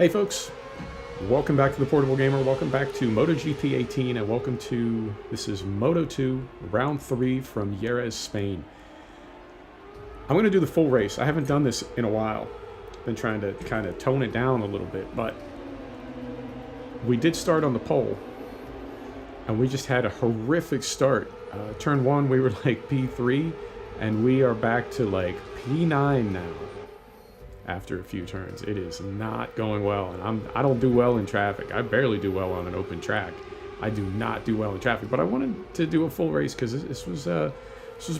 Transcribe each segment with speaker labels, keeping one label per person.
Speaker 1: Hey folks, welcome back to the Portable Gamer, welcome back to MotoGP 18, and welcome to, this is Moto 2, round 3 from Jerez, Spain. I'm going to do the full race. I haven't done this in a while. Been trying to kind of tone it down a little bit, but we did start on the pole, and we just had a horrific start. Turn 1, we were like P3, and we are back to like P9 now. After a few turns, it is not going well, and I don't do well in traffic. I barely do well on an open track. I do not do well in traffic, but I wanted to do a full race because this was a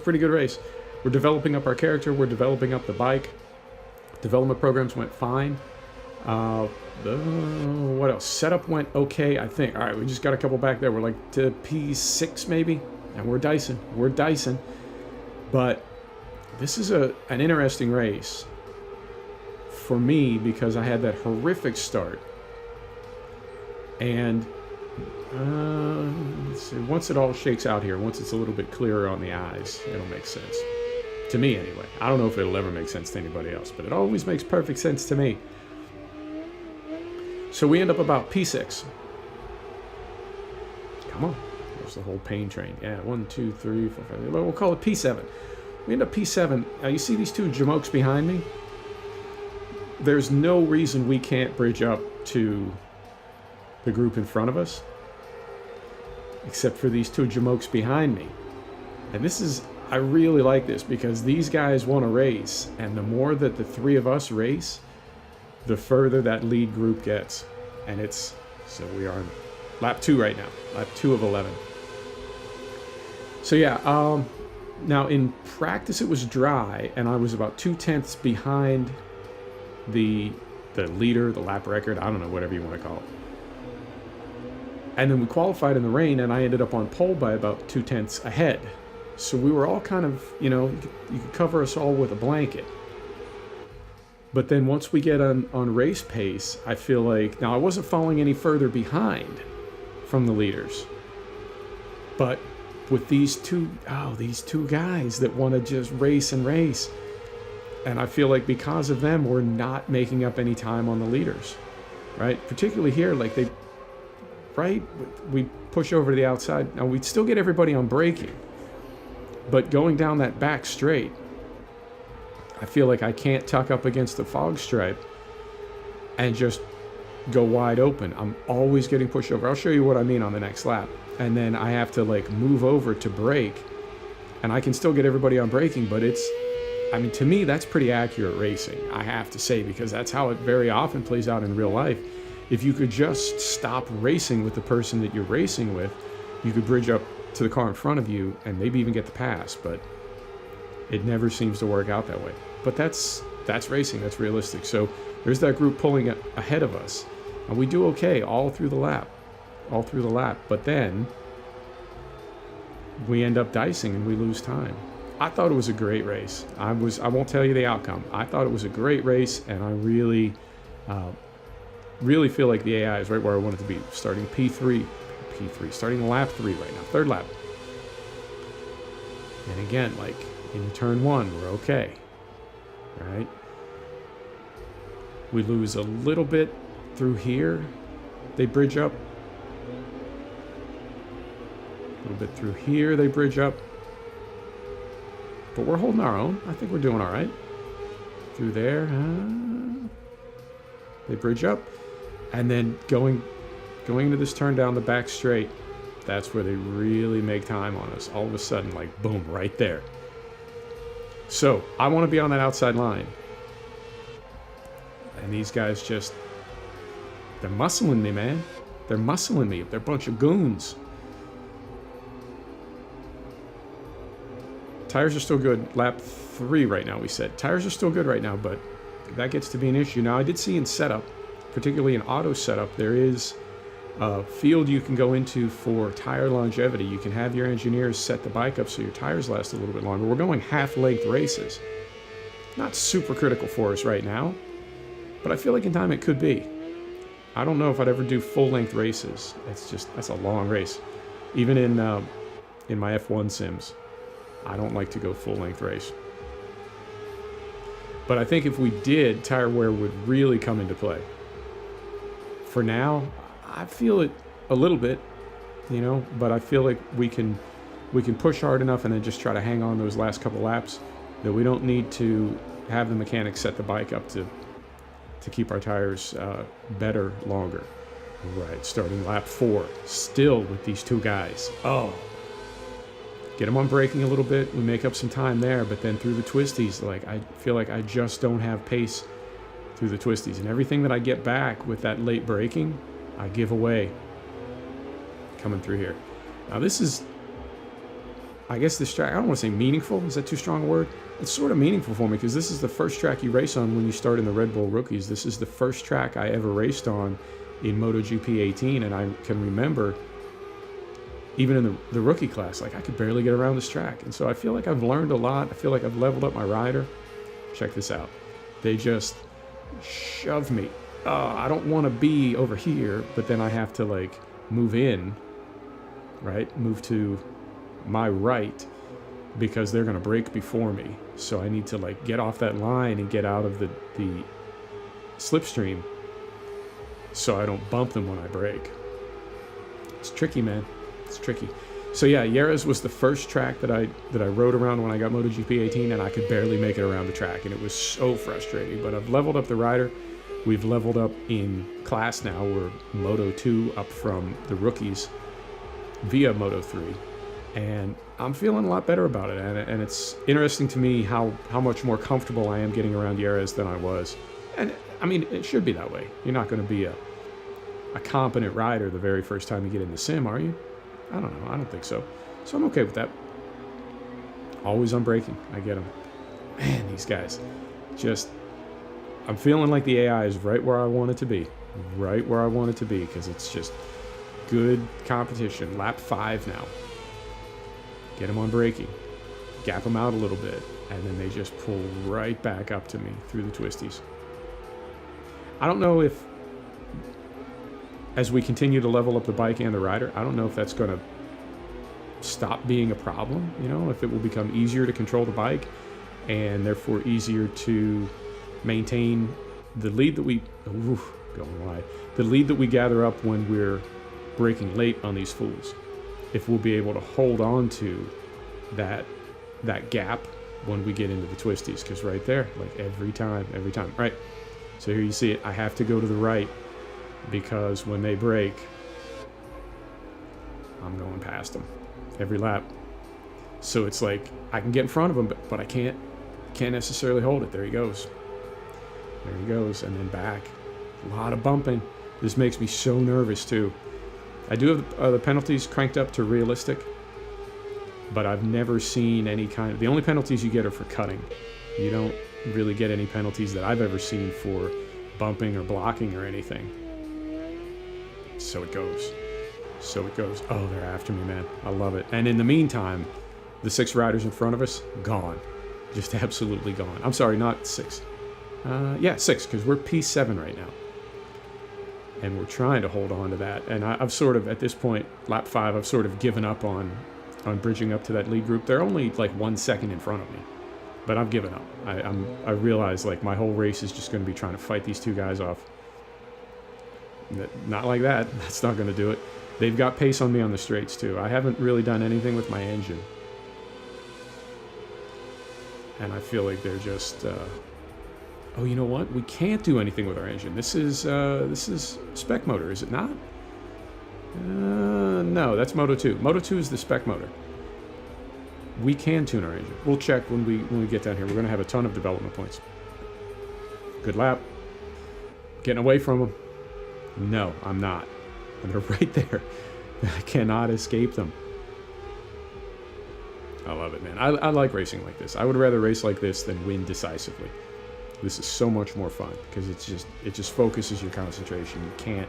Speaker 1: pretty good race. We're developing up our character. We're developing up the bike. Development programs went fine. What else? Setup went okay, I think. All right, we just got a couple back there. We're like to P6 maybe, and we're dicing. We're dicing, but this is an interesting race for me because I had that horrific start, and let's see, once it all shakes out here, once it's a little bit clearer on the eyes, it'll make sense to me anyway. I don't know if it'll ever make sense to anybody else, but it always makes perfect sense to me. So we end up about P6. Come on, there's the whole pain train. Yeah, 1 2 3 4 5, we'll call it P7. We end up P7. Now you see these two jamokes behind me? There's no reason we can't bridge up to the group in front of us, except for these two jamokes behind me. And this is, I really like this because these guys want to race, and the more that the three of us race, the further that lead group gets. And it's, so we are on lap 2 right now, lap 2 of 11. So yeah, now in practice it was dry, and I was about 2/10 behind the leader, the lap record, I don't know, whatever you want to call it. And then we qualified in the rain, and I ended up on pole by about 2/10 ahead. So we were all kind of, you know, you could cover us all with a blanket. But then once we get on race pace, I feel like, now I wasn't falling any further behind from the leaders, but with these two guys that want to just race and race. And I feel like because of them, we're not making up any time on the leaders, right? Particularly here, like we push over to the outside. Now, we'd still get everybody on braking, but going down that back straight, I feel like I can't tuck up against the fog stripe and just go wide open. I'm always getting pushed over. I'll show you what I mean on the next lap. And then I have to like move over to brake, and I can still get everybody on braking, but it's, I mean, to me, that's pretty accurate racing, I have to say, because that's how it very often plays out in real life. If you could just stop racing with the person that you're racing with, you could bridge up to the car in front of you and maybe even get the pass, but it never seems to work out that way. But that's racing, that's realistic. So there's that group pulling ahead of us, and we do okay all through the lap, but then we end up dicing and we lose time. I thought it was a great race. I won't tell you the outcome. I thought it was a great race, and I really feel like the AI is right where I want it to be. Starting P3, starting lap 3 right now, third lap. And again, like in turn 1, we're okay, right? We lose a little bit through here. They bridge up. A little bit through here, they bridge up. But we're holding our own. I think we're doing all right. Through there, they bridge up, and then going into this turn down the back straight, that's where they really make time on us. All of a sudden, like boom, right there. So I want to be on that outside line, and these guys just, they're muscling me, man. They're muscling me. They're a bunch of goons. Tires are still good. Lap 3 right now, we said. Tires are still good right now, but that gets to be an issue. Now, I did see in setup, particularly in auto setup, there is a field you can go into for tire longevity. You can have your engineers set the bike up so your tires last a little bit longer. We're going half-length races. Not super critical for us right now, but I feel like in time it could be. I don't know if I'd ever do full-length races. That's a long race. Even in my F1 sims, I don't like to go full-length race. But I think if we did, tire wear would really come into play. for now, I feel it a little bit, but I feel like we can push hard enough and then just try to hang on those last couple laps, that we don't need to have the mechanics set the bike up to keep our tires better longer. Right, starting lap 4, still with these two guys. Oh, get them on braking a little bit. We make up some time there, but then through the twisties, like, I feel like I just don't have pace through the twisties, and everything that I get back with that late braking, I give away coming through here. Now this is, I guess this track, I don't want to say meaningful, is that too strong a word? It's sort of meaningful for me because this is the first track you race on when you start in the Red Bull Rookies. This is the first track I ever raced on in MotoGP 18, and I can remember even in the rookie class, like, I could barely get around this track. And so I feel like I've learned a lot. I feel like I've leveled up my rider. Check this out. They just shove me. I don't want to be over here, but then I have to, like, move in, right? Move to my right because they're going to brake before me. So I need to, like, get off that line and get out of the slipstream so I don't bump them when I brake. It's tricky, man. It's tricky. So yeah, Jerez was the first track that I rode around when I got MotoGP 18, and I could barely make it around the track, and it was so frustrating. But I've leveled up the rider. We've leveled up in class now. We're Moto 2 up from the rookies via Moto 3, and I'm feeling a lot better about it. And it's interesting to me how much more comfortable I am getting around Jerez than I was. And I mean, it should be that way. You're not going to be a competent rider the very first time you get in the sim, are you? I don't know. I don't think so. So I'm okay with that. Always on braking. I get them. Man, these guys. Just, I'm feeling like the AI is right where I want it to be. Right where I want it to be, because it's just good competition. Lap 5 now. Get them on braking. Gap them out a little bit. And then they just pull right back up to me through the twisties. I don't know if, as we continue to level up the bike and the rider, I don't know if that's going to stop being a problem, if it will become easier to control the bike and therefore easier to maintain the lead that we, going wide, the lead that we gather up when we're braking late on these fools. If we'll be able to hold on to that gap when we get into the twisties, because right there, like every time, right? So here you see it. I have to go to the right because when they brake, I'm going past them every lap. So it's like I can get in front of him, but I can't necessarily hold it. There he goes. And then back. A lot of bumping. This makes me so nervous too. I do have the penalties cranked up to realistic, but I've never seen any kind of... The only penalties you get are for cutting. You don't really get any penalties that I've ever seen for bumping or blocking or anything. So it goes. Oh, they're after me, man. I love it. And in the meantime, the 6 riders in front of us, gone. Just absolutely gone. I'm sorry, not 6. 6, because we're P7 right now. And we're trying to hold on to that. And I've sort of, at this point, lap 5, I've sort of given up on bridging up to that lead group. They're only like 1 second in front of me. But I've given up. I realize, like, my whole race is just going to be trying to fight these 2 guys off. Not like that. That's not going to do it. They've got pace on me on the straights, too. I haven't really done anything with my engine. And I feel like they're just... Oh, you know what? We can't do anything with our engine. This is spec motor, is it not? No, that's Moto 2. Moto 2 is the spec motor. We can tune our engine. We'll check when we get down here. We're going to have a ton of development points. Good lap. Getting away from them. No, I'm not. And they're right there. I cannot escape them. I love it, man. I like racing like this. I would rather race like this than win decisively. This is so much more fun because it just focuses your concentration. You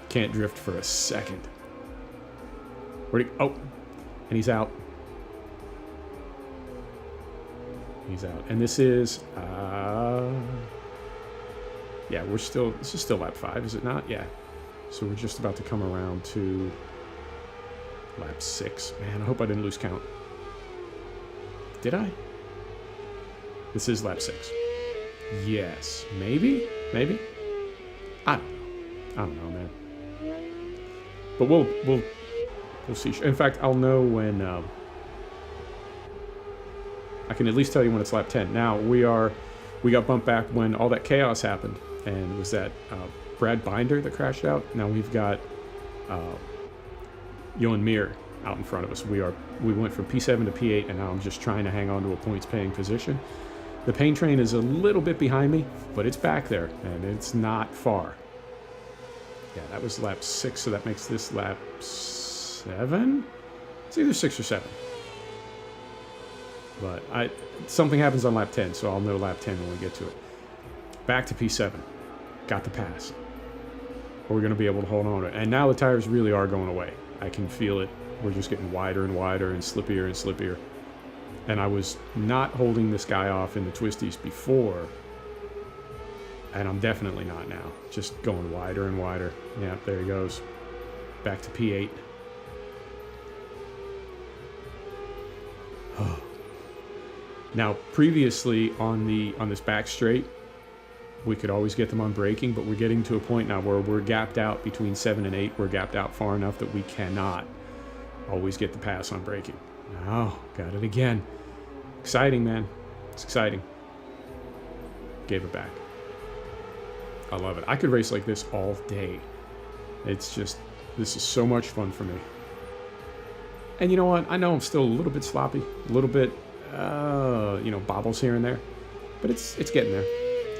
Speaker 1: can't drift for a second. Oh, and he's out. He's out. And this is yeah, this is still lap 5, is it not? Yeah. So we're just about to come around to lap 6. Man, I hope I didn't lose count. Did I? This is lap 6. Yes. Maybe? I don't know. I don't know, man. But we'll see. In fact, I'll know when. I can at least tell you when it's lap 10. Now we got bumped back when all that chaos happened, and it was that Brad Binder that crashed out. Now we've got Johan Mir out in front of us. We went from P7 to P8, and now I'm just trying to hang on to a points-paying position. The pain train is a little bit behind me, but it's back there, and it's not far. Yeah, that was lap 6, so that makes this lap 7? It's either 6 or 7. But something happens on lap 10, so I'll know lap 10 when we get to it. Back to P7. Got the pass. We're going to be able to hold on to it. And now the tires really are going away. I can feel it. We're just getting wider and wider and slippier and slippier. And I was not holding this guy off in the twisties before. And I'm definitely not now. Just going wider and wider. Yeah, there he goes. Back to P8. Now, previously on this back straight, we could always get them on braking, but we're getting to a point now where we're gapped out between 7 and 8. We're gapped out far enough that we cannot always get the pass on braking. Oh, got it again. Exciting, man. It's exciting. Gave it back. I love it. I could race like this all day. It's just, this is so much fun for me. And you know what? I know I'm still a little bit sloppy, a little bit, bobbles here and there, but it's getting there.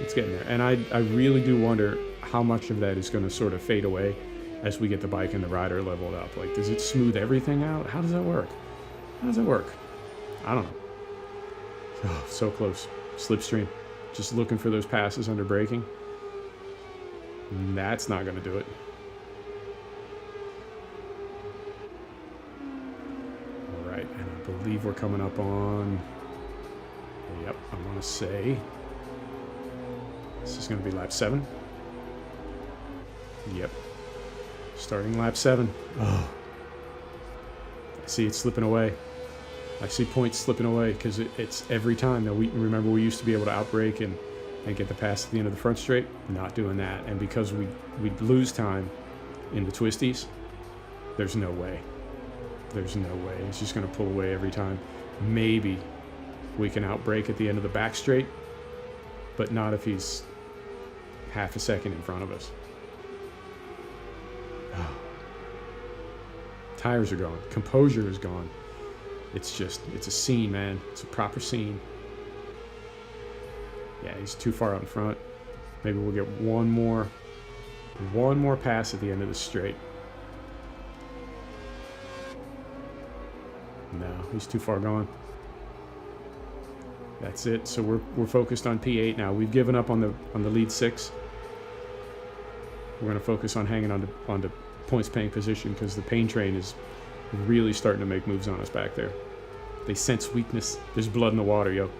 Speaker 1: It's getting there. And I really do wonder how much of that is going to sort of fade away as we get the bike and the rider leveled up. Like, does it smooth everything out? How does that work? How does it work? I don't know. Oh, so close. Slipstream. Just looking for those passes under braking. That's not going to do it. All right, and I believe we're coming up on... Yep, I want to say... This is going to be lap 7. Yep. Starting lap 7. Oh. I see it slipping away. I see points slipping away because it's every time. Now, remember we used to be able to outbrake and get the pass at the end of the front straight. Not doing that. And because we'd lose time in the twisties, there's no way. There's no way. It's just going to pull away every time. Maybe we can outbrake at the end of the back straight, but not if he's half a second in front of us. Oh. Tires are gone. Composure is gone. It's a scene, man. It's a proper scene. Yeah, he's too far out in front. Maybe we'll get one more pass at the end of the straight. No, he's too far gone. That's it. So we're focused on P8 now. We've given up on the lead 6. We're going to focus on hanging on to points paying position because the pain train is really starting to make moves on us back there. They sense weakness. There's blood in the water, yo.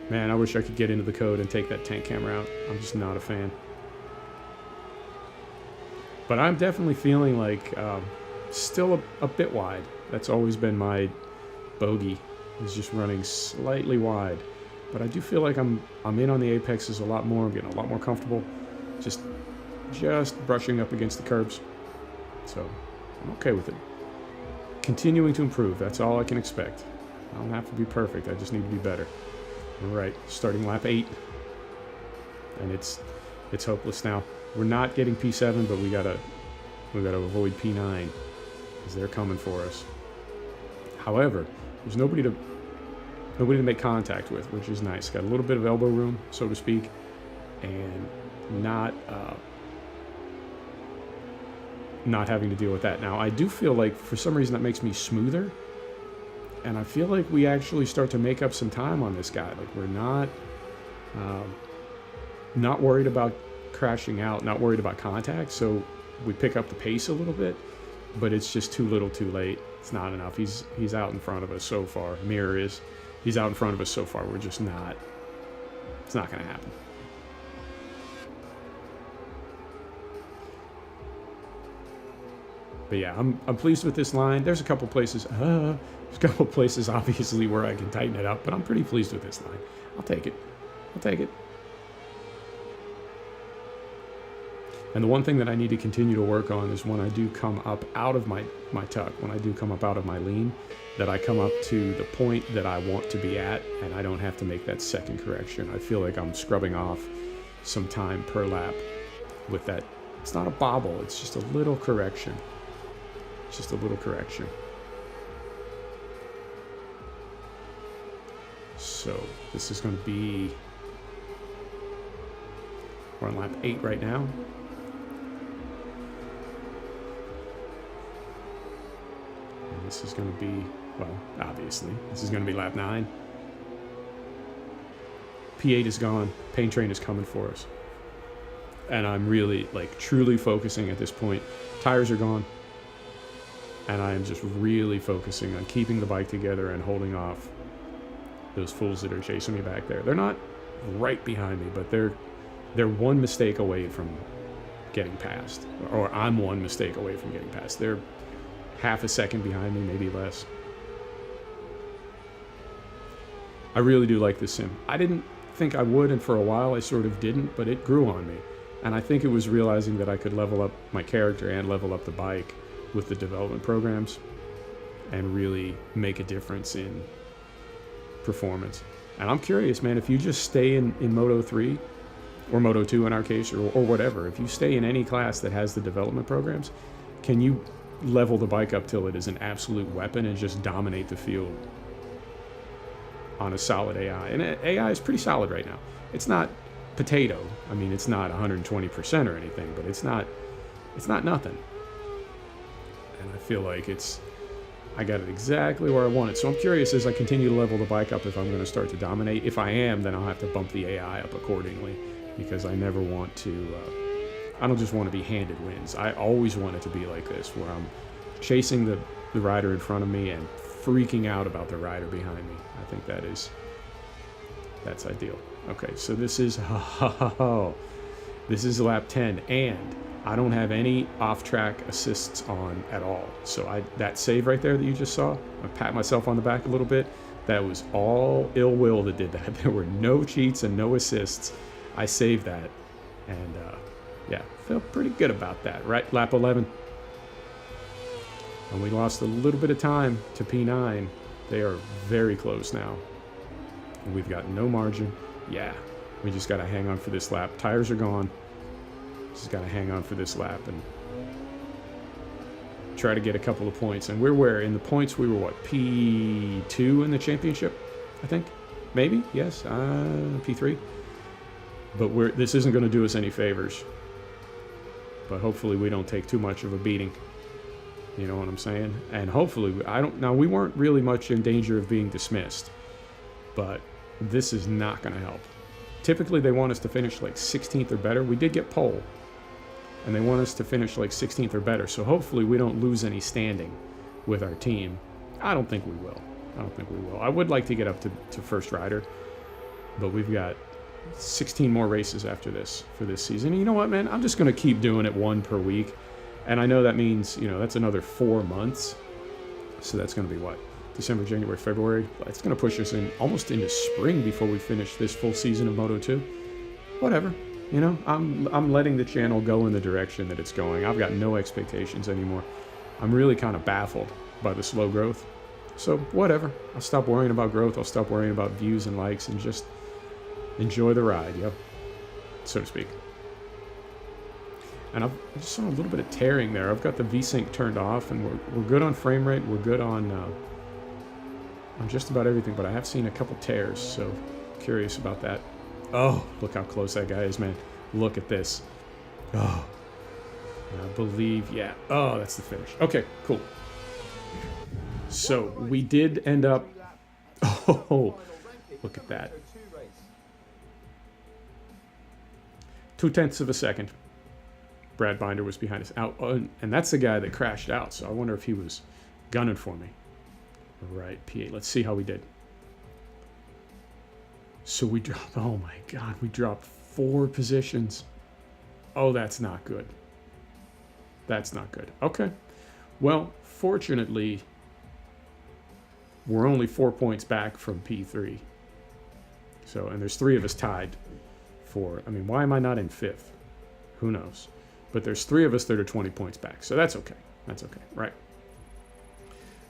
Speaker 1: Man, I wish I could get into the code and take that tank camera out. I'm just not a fan. But I'm definitely feeling like still a bit wide. That's always been my bogey, is just running slightly wide. But I do feel like I'm in on the apexes a lot more. I'm getting a lot more comfortable. Just brushing up against the curbs. So I'm okay with it. Continuing to improve. That's all I can expect. I don't have to be perfect. I just need to be better. All right, starting lap 8. And it's hopeless now. We're not getting P7, but we gotta avoid P9 because they're coming for us. However, there's nobody to make contact with, which is nice. Got a little bit of elbow room, so to speak, and not having to deal with that. Now, I do feel like for some reason that makes me smoother, and I feel like we actually start to make up some time on this guy. Like we're not worried about crashing out, not worried about contact, so we pick up the pace a little bit, but it's just too little too late. It's not enough. He's out in front of us so far. Mirror is. He's out in front of us so far. We're just not. It's not going to happen. But yeah, I'm pleased with this line. There's a couple places, There's a couple of places, obviously, where I can tighten it up, but I'm pretty pleased with this line. I'll take it. I'll take it. And the one thing that I need to continue to work on is when I do come up out of my tuck, when I do come up out of my lean, that I come up to the point that I want to be at, and I don't have to make that second correction. I feel like I'm scrubbing off some time per lap with that. It's not a bobble, it's just a little correction. Just a little correction. So this is going to be, we're on lap 8 right now. And this is going to be, well, obviously, this is going to be lap 9. P8 is gone. Paint train is coming for us. And I'm really, like, truly focusing at this point. Tires are gone. And I am just really focusing on keeping the bike together and holding off those fools that are chasing me back there. They're not right behind me, but they're one mistake away from getting past. Or I'm one mistake away from getting past. They're half a second behind me, maybe less. I really do like this sim. I didn't think I would, and for a while I sort of didn't, but it grew on me. And I think it was realizing that I could level up my character and level up the bike with the development programs and really make a difference in performance. And I'm curious, man, if you just stay in Moto 3 or Moto 2 in our case, or whatever, if you stay in any class that has the development programs, can you level the bike up till it is an absolute weapon and just dominate the field on a solid AI? And AI is pretty solid right now. It's not potato. I mean, it's not 120% or anything, but it's not nothing. And I feel like I got it exactly where I want it. So I'm curious as I continue to level the bike up if I'm going to start to dominate. If I am, then I'll have to bump the AI up accordingly, because I never want to, I don't just want to be handed wins. I always want it to be like this, where I'm chasing the rider in front of me and freaking out about the rider behind me. I think that's ideal. Okay, so this is, this is lap 10, and I don't have any off-track assists on at all. So that save right there that you just saw, I pat myself on the back a little bit. That was all ill will that did that. There were no cheats and no assists. I saved that, and yeah, felt pretty good about that. Right, lap 11, and we lost a little bit of time to P9. They are very close now, and we've got no margin. Yeah, we just got to hang on for this lap. Tires are gone. Just got to hang on for this lap and try to get a couple of points. And we're where? In the points, we were what? P2 in the championship, I think? Maybe? Yes? P3? But this isn't going to do us any favors. But hopefully we don't take too much of a beating. You know what I'm saying? And hopefully, now we weren't really much in danger of being dismissed. But this is not going to help. Typically, they want us to finish like 16th or better. We did get pole. And they want us to finish like 16th or better. So hopefully we don't lose any standing with our team. I don't think we will. I would like to get up to first rider. But we've got 16 more races after this for this season. And you know what, man? I'm just going to keep doing it one per week. And I know that means, that's another 4 months. So that's going to be what? December, January, February. It's going to push us almost into spring before we finish this full season of Moto 2. Whatever. I'm letting the channel go in the direction that it's going. I've got no expectations anymore. I'm really kind of baffled by the slow growth. So whatever. I'll stop worrying about growth. I'll stop worrying about views and likes and just enjoy the ride, so to speak. And I just saw a little bit of tearing there. I've got the V-Sync turned off, and we're good on frame rate. We're good on just about everything, but I have seen a couple tears, so curious about that. Oh, look how close that guy is, man. Look at this. Oh, I believe, yeah. Oh, that's the finish. Okay, cool. So we did end up, oh, look at that. 0.2 of a second. Brad Binder was behind us. And that's the guy that crashed out, so I wonder if he was gunning for me. Right, P8. Let's see how we did. So we dropped, oh my God, we dropped 4 positions. Oh, that's not good. That's not good. Okay. Well, fortunately, we're only 4 points back from P3. So, and there's 3 of us tied for, I mean, why am I not in 5th? Who knows? But there's 3 of us that are 20 points back. So that's okay. That's okay. Right.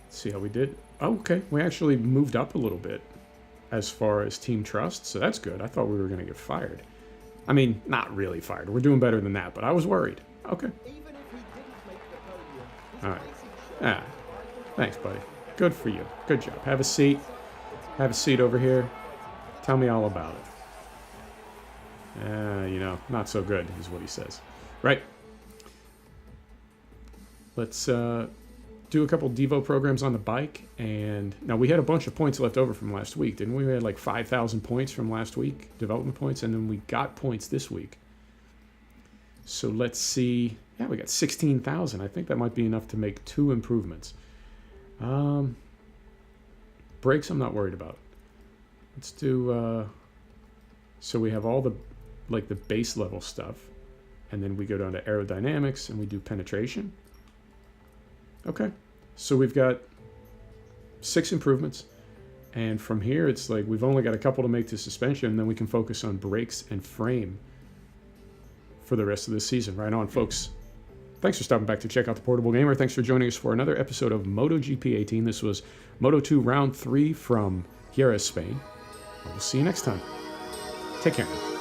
Speaker 1: Let's see how we did. Oh, okay. We actually moved up a little bit as far as team trust. So that's good. I thought we were going to get fired. I mean, not really fired. We're doing better than that, but I was worried. Okay. All right. Ah, thanks, buddy. Good for you. Good job. Have a seat. Have a seat over here. Tell me all about it. You know, not so good is what he says. Right. Let's do a couple Devo programs on the bike. And now we had a bunch of points left over from last week, didn't we? We had like 5,000 points from last week, development points, and then we got points this week. So let's see. Yeah, we got 16,000. I think that might be enough to make 2 improvements. Brakes, I'm not worried about. Let's do, so we have all the, like the base level stuff, and then we go down to aerodynamics and we do penetration. Okay, so we've got 6 improvements, and from here it's like we've only got a couple to make to suspension, and then we can focus on brakes and frame for the rest of the season. Right on, folks. Thanks for stopping back to check out the Portable Gamer. Thanks for joining us for another episode of MotoGP 18. This was Moto2 Round 3 from Jerez, Spain. We'll see you next time. Take care.